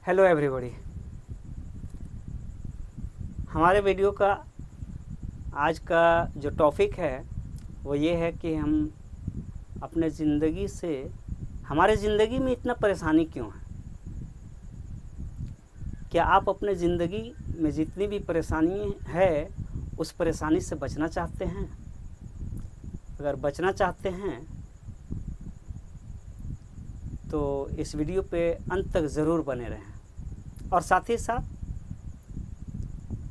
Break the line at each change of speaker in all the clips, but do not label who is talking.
Hello everybody. हमारे video का आज का जो टॉपिक है वो ये है कि हम अपने ज़िंदगी से हमारे ज़िंदगी में इतना परेशानी क्यों है। क्या आप अपने ज़िंदगी में जितनी भी परेशानी है उस परेशानी से बचना चाहते हैं? अगर बचना चाहते हैं तो इस वीडियो पे अंत तक ज़रूर बने रहें और साथ ही साथ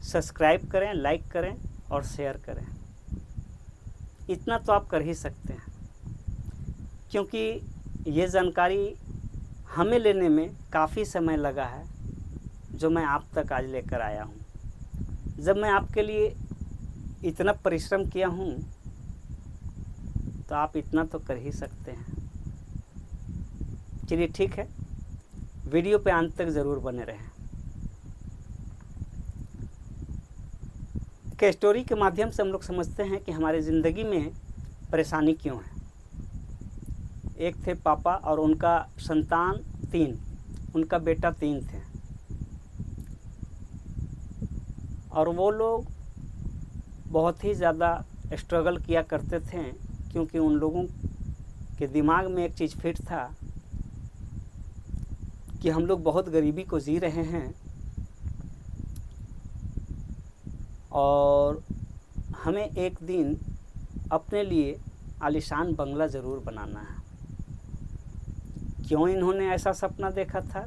सब्सक्राइब करें, लाइक करें और शेयर करें। इतना तो आप कर ही सकते हैं, क्योंकि ये जानकारी हमें लेने में काफ़ी समय लगा है जो मैं आप तक आज लेकर आया हूँ। जब मैं आपके लिए इतना परिश्रम किया हूँ तो आप इतना तो कर ही सकते हैं। चलिए ठीक है, वीडियो पे अंत तक ज़रूर बने रहें। के स्टोरी के माध्यम से हम लोग समझते हैं कि हमारे ज़िंदगी में परेशानी क्यों है। एक थे पापा और उनका संतान 3, उनका बेटा 3 थे और वो लोग बहुत ही ज़्यादा स्ट्रगल किया करते थे, क्योंकि उन लोगों के दिमाग में एक चीज़ फिट था कि हम लोग बहुत गरीबी को जी रहे हैं और हमें एक दिन अपने लिए आलीशान बंगला ज़रूर बनाना है। क्यों इन्होंने ऐसा सपना देखा था?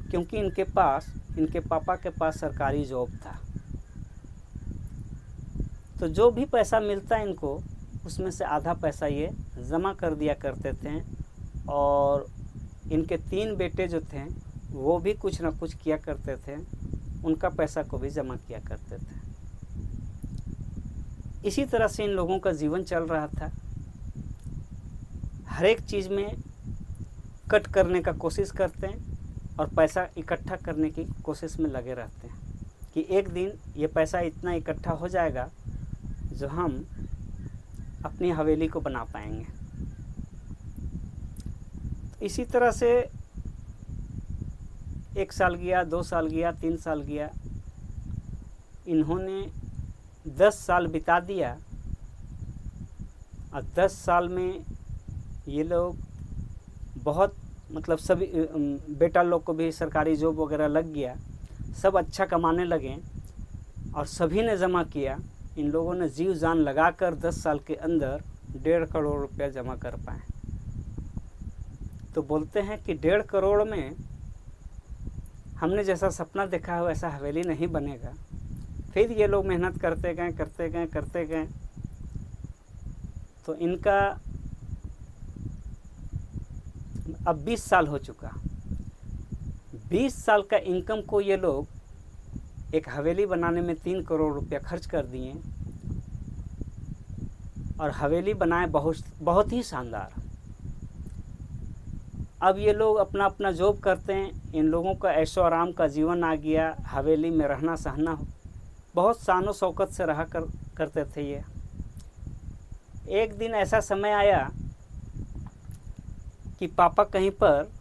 क्योंकि इनके पापा के पास सरकारी जॉब था, तो जो भी पैसा मिलता इनको उसमें से आधा पैसा ये जमा कर दिया करते थे और इनके 3 बेटे जो थे वो भी कुछ ना कुछ किया करते थे, उनका पैसा को भी जमा किया करते थे। इसी तरह से इन लोगों का जीवन चल रहा था। हर एक चीज़ में कट करने का कोशिश करते हैं और पैसा इकट्ठा करने की कोशिश में लगे रहते हैं कि एक दिन ये पैसा इतना इकट्ठा हो जाएगा जो हम अपनी हवेली को बना पाएंगे। इसी तरह से 1 साल गया, 2 साल गया, 3 साल गया, इन्होंने 10 साल बिता दिया और 10 साल में ये लोग बहुत सभी बेटा लोग को भी सरकारी जॉब वगैरह लग गया, सब अच्छा कमाने लगे और सभी ने जमा किया। इन लोगों ने जीव जान लगाकर 10 साल के अंदर 1.5 करोड़ रुपया जमा कर पाए। तो बोलते हैं कि 1.5 करोड़ में हमने जैसा सपना देखा है वैसा हवेली नहीं बनेगा। फिर ये लोग मेहनत करते गए तो इनका अब 20 साल हो चुका। 20 साल का इनकम को ये लोग एक हवेली बनाने में 3 करोड़ रुपया खर्च कर दिए और हवेली बनाए बहुत ही शानदार। अब ये लोग अपना अपना जॉब करते हैं। इन लोगों का ऐशो आराम का जीवन आ गया, हवेली में रहना सहना बहुत शानो शौकत से रहा करते थे ये। एक दिन ऐसा समय आया कि पापा कहीं पर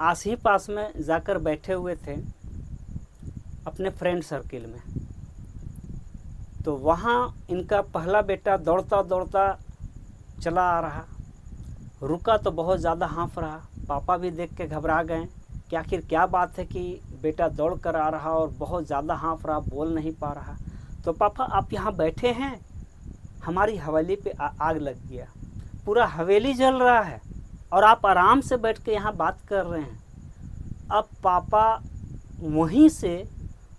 आस ही पास में जाकर बैठे हुए थे अपने फ्रेंड सर्किल में। तो वहाँ इनका पहला बेटा दौड़ता दौड़ता चला आ रहा, रुका तो बहुत ज़्यादा हाँफ रहा। पापा भी देख के घबरा गए कि आखिर क्या बात है कि बेटा दौड़ कर आ रहा और बहुत ज़्यादा हाँफ रहा, बोल नहीं पा रहा। तो पापा आप यहाँ बैठे हैं, हमारी हवेली पे आग लग गया, पूरा हवेली जल रहा है और आप आराम से बैठ के यहाँ बात कर रहे हैं। अब पापा वहीं से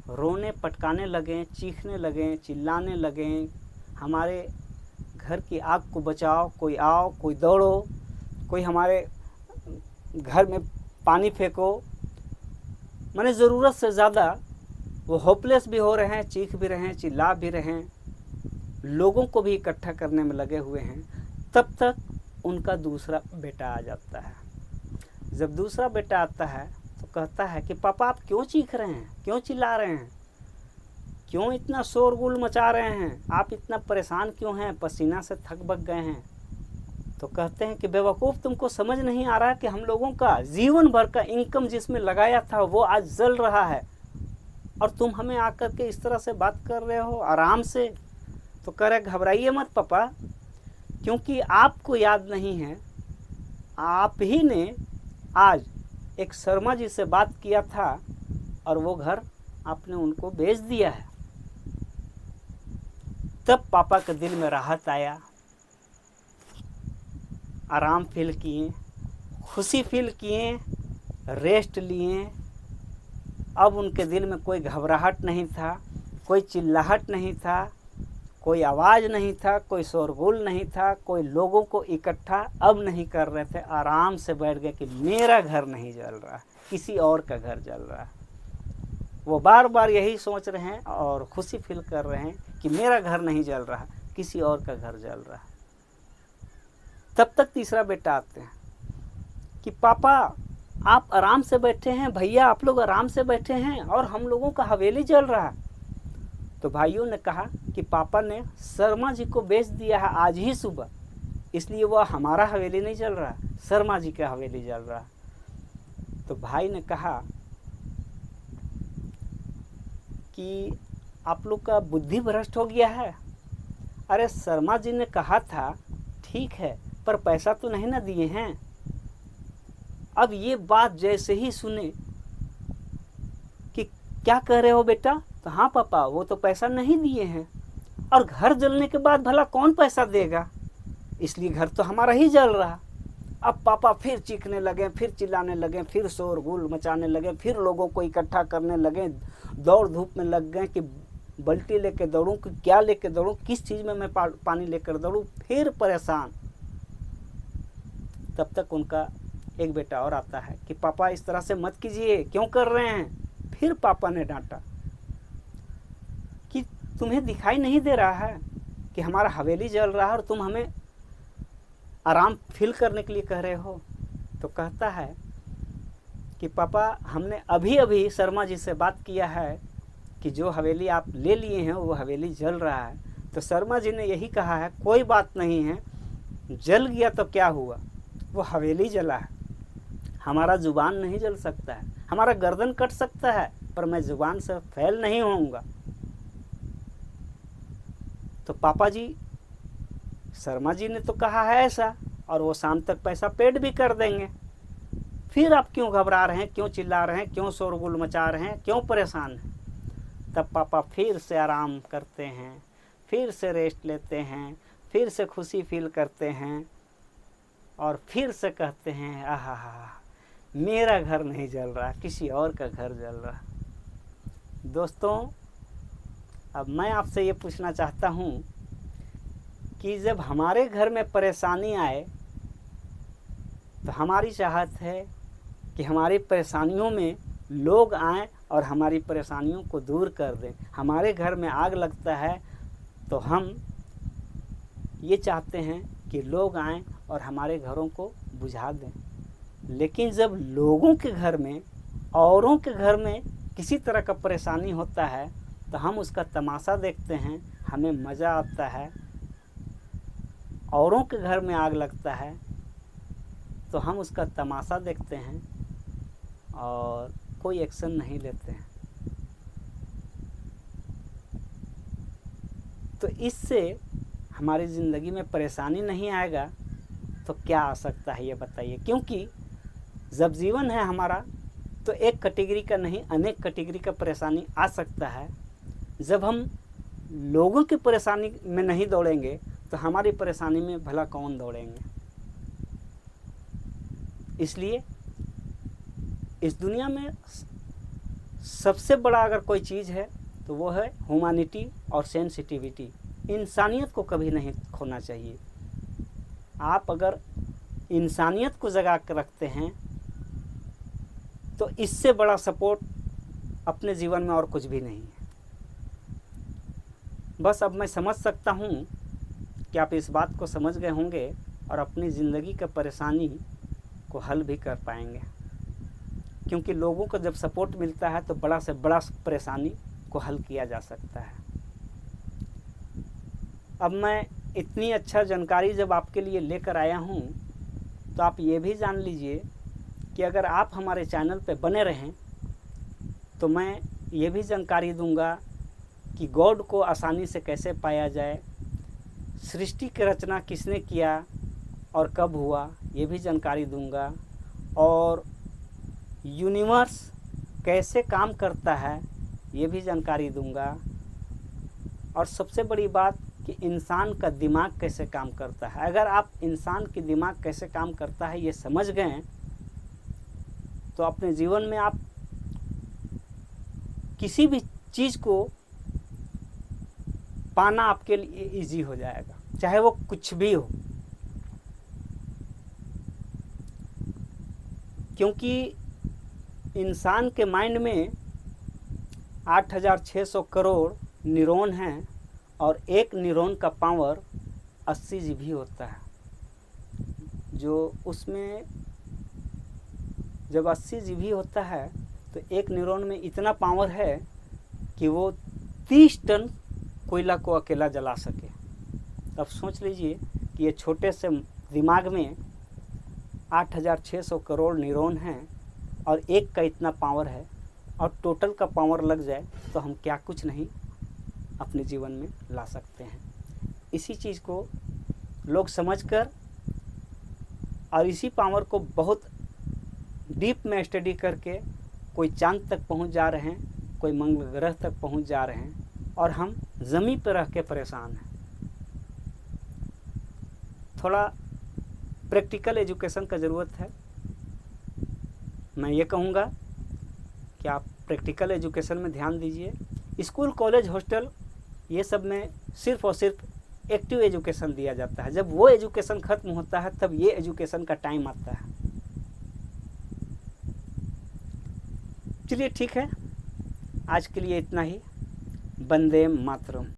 रोने पटकाने लगे, चीखने लगे, चिल्लाने लगे, हमारे घर की आग को बचाओ, कोई आओ, कोई दौड़ो, कोई हमारे घर में पानी फेंको। माने ज़रूरत से ज़्यादा वो होपलेस भी हो रहे हैं, चीख भी रहे हैं, चिल्ला भी रहे हैं, लोगों को भी इकट्ठा करने में लगे हुए हैं। तब तक उनका दूसरा बेटा आ जाता है। जब दूसरा बेटा आता है तो कहता है कि पापा आप क्यों चीख रहे हैं, क्यों चिल्ला रहे हैं, क्यों इतना शोरगुल मचा रहे हैं, आप इतना परेशान क्यों हैं, पसीना से थक बक गए हैं। तो कहते हैं कि बेवकूफ़, तुमको समझ नहीं आ रहा कि हम लोगों का जीवन भर का इनकम जिसमें लगाया था वो आज जल रहा है, और तुम हमें आकर के इस तरह से बात कर रहे हो आराम से। तो कह रहे घबराइए मत पापा, क्योंकि आपको याद नहीं है, आप ही ने आज एक शर्मा जी से बात किया था और वो घर आपने उनको बेच दिया है। तब पापा के दिल में राहत आया, आराम फील किए, खुशी फील किए, रेस्ट लिए। अब उनके दिल में कोई घबराहट नहीं था, कोई चिल्लाहट नहीं था, कोई आवाज़ नहीं था, कोई शोरगुल नहीं था, कोई लोगों को इकट्ठा अब नहीं कर रहे थे। आराम से बैठ गए कि मेरा घर नहीं जल रहा, किसी और का घर जल रहा। वो बार बार यही सोच रहे हैं और खुशी फील कर रहे हैं कि मेरा घर नहीं जल रहा, किसी और का घर जल रहा। तब तक तीसरा बेटा आते हैं कि पापा आप आराम से बैठे हैं, भैया आप लोग आराम से बैठे हैं और हम लोगों का हवेली जल रहा। तो भाइयों ने कहा कि पापा ने शर्मा जी को बेच दिया है आज ही सुबह, इसलिए वह हमारा हवेली नहीं जल रहा, शर्मा जी का हवेली जल रहा। तो भाई ने कहा कि आप लोग का बुद्धि भ्रष्ट हो गया है। अरे शर्मा जी ने कहा था ठीक है, पर पैसा तो नहीं ना दिए हैं। अब ये बात जैसे ही सुने कि क्या कह रहे हो बेटा, तो हाँ पापा वो तो पैसा नहीं दिए हैं, और घर जलने के बाद भला कौन पैसा देगा, इसलिए घर तो हमारा ही जल रहा। अब पापा फिर चीखने लगे, फिर चिल्लाने लगे, फिर शोरगुल मचाने लगे, फिर लोगों को इकट्ठा करने लगे, दौड़ धूप में लग गए कि बाल्टी लेके दौड़ूं कि क्या लेके दौड़ूं, किस चीज़ में मैं पानी लेकर दौड़ूं, फिर परेशान। तब तक उनका एक बेटा और आता है कि पापा इस तरह से मत कीजिए, क्यों कर रहे हैं। फिर पापा ने डांटा कि तुम्हें दिखाई नहीं दे रहा है कि हमारा हवेली जल रहा है और तुम हमें आराम फील करने के लिए कह रहे हो। तो कहता है कि पापा हमने अभी अभी शर्मा जी से बात किया है कि जो हवेली आप ले लिए हैं वो हवेली जल रहा है। तो शर्मा जी ने यही कहा है कोई बात नहीं है, जल गया तो क्या हुआ, वो हवेली जला है, हमारा जुबान नहीं जल सकता है, हमारा गर्दन कट सकता है, पर मैं जुबान से फैल नहीं होऊंगा। तो पापा जी शर्मा जी ने तो कहा है ऐसा, और वो शाम तक पैसा पेड भी कर देंगे, फिर आप क्यों घबरा रहे हैं, क्यों चिल्ला रहे हैं, क्यों शोरगुल मचा रहे हैं, क्यों परेशान हैं। तब पापा फिर से आराम करते हैं, फिर से रेस्ट लेते हैं, फिर से खुशी फील करते हैं और फिर से कहते हैं आहा मेरा घर नहीं जल रहा, किसी और का घर जल रहा। दोस्तों अब मैं आपसे ये पूछना चाहता हूँ कि जब हमारे घर में परेशानी आए तो हमारी चाहत है कि हमारी परेशानियों में लोग आएं और हमारी परेशानियों को दूर कर दें। हमारे घर में आग लगता है तो हम ये चाहते हैं कि लोग आएं और हमारे घरों को बुझा दें। लेकिन जब लोगों के घर में, औरों के घर में किसी तरह का परेशानी होता है तो हम उसका तमाशा देखते हैं, हमें मज़ा आता है। औरों के घर में आग लगता है तो हम उसका तमाशा देखते हैं और कोई एक्शन नहीं लेते हैं। तो इससे हमारी ज़िंदगी में परेशानी नहीं आएगा तो क्या आ सकता है ये बताइए। क्योंकि जब जीवन है हमारा तो एक कैटेगरी का नहीं अनेक कैटेगरी का परेशानी आ सकता है। जब हम लोगों की परेशानी में नहीं दौड़ेंगे तो हमारी परेशानी में भला कौन दौड़ेंगे। इसलिए इस दुनिया में सबसे बड़ा अगर कोई चीज़ है तो वो है ह्यूमैनिटी और सेंसिटिविटी। इंसानियत को कभी नहीं खोना चाहिए। आप अगर इंसानियत को जगा कर रखते हैं तो इससे बड़ा सपोर्ट अपने जीवन में और कुछ भी नहीं है। बस अब मैं समझ सकता हूँ कि आप इस बात को समझ गए होंगे और अपनी ज़िंदगी का परेशानी को हल भी कर पाएंगे। क्योंकि लोगों को जब सपोर्ट मिलता है तो बड़ा से बड़ा परेशानी को हल किया जा सकता है। अब मैं इतनी अच्छा जानकारी जब आपके लिए लेकर आया हूँ तो आप ये भी जान लीजिए कि अगर आप हमारे चैनल पे बने रहें तो मैं ये भी जानकारी दूंगा कि गॉड को आसानी से कैसे पाया जाए, सृष्टि की रचना किसने किया और कब हुआ ये भी जानकारी दूंगा, और यूनिवर्स कैसे काम करता है ये भी जानकारी दूंगा, और सबसे बड़ी बात कि इंसान का दिमाग कैसे काम करता है। अगर आप इंसान की दिमाग कैसे काम करता है ये समझ गए तो अपने जीवन में आप किसी भी चीज़ को पाना आपके लिए इजी हो जाएगा, चाहे वो कुछ भी हो। क्योंकि इंसान के माइंड में 8600 करोड़ न्यूरॉन हैं और एक न्यूरॉन का पावर 80 GB होता है। जो उसमें जब 80 GB होता है तो एक न्यूरॉन में इतना पावर है कि वो 30 टन कोयला को अकेला जला सके। अब सोच लीजिए कि ये छोटे से दिमाग में 8600 करोड़ न्यूरॉन हैं और एक का इतना पावर है, और टोटल का पावर लग जाए तो हम क्या कुछ नहीं अपने जीवन में ला सकते हैं। इसी चीज़ को लोग समझकर और इसी पावर को बहुत डीप में स्टडी करके कोई चांद तक पहुंच जा रहे हैं, कोई मंगल ग्रह तक पहुंच जा रहे हैं, और हम ज़मीन पर रह के परेशान हैं। थोड़ा प्रैक्टिकल एजुकेशन का ज़रूरत है। मैं ये कहूँगा कि आप प्रैक्टिकल एजुकेशन में ध्यान दीजिए। स्कूल, कॉलेज, हॉस्टल ये सब में सिर्फ़ और सिर्फ एक्टिव एजुकेशन दिया जाता है। जब वो एजुकेशन ख़त्म होता है तब ये एजुकेशन का टाइम आता है। चलिए ठीक है, आज के लिए इतना ही। वंदे मातरम।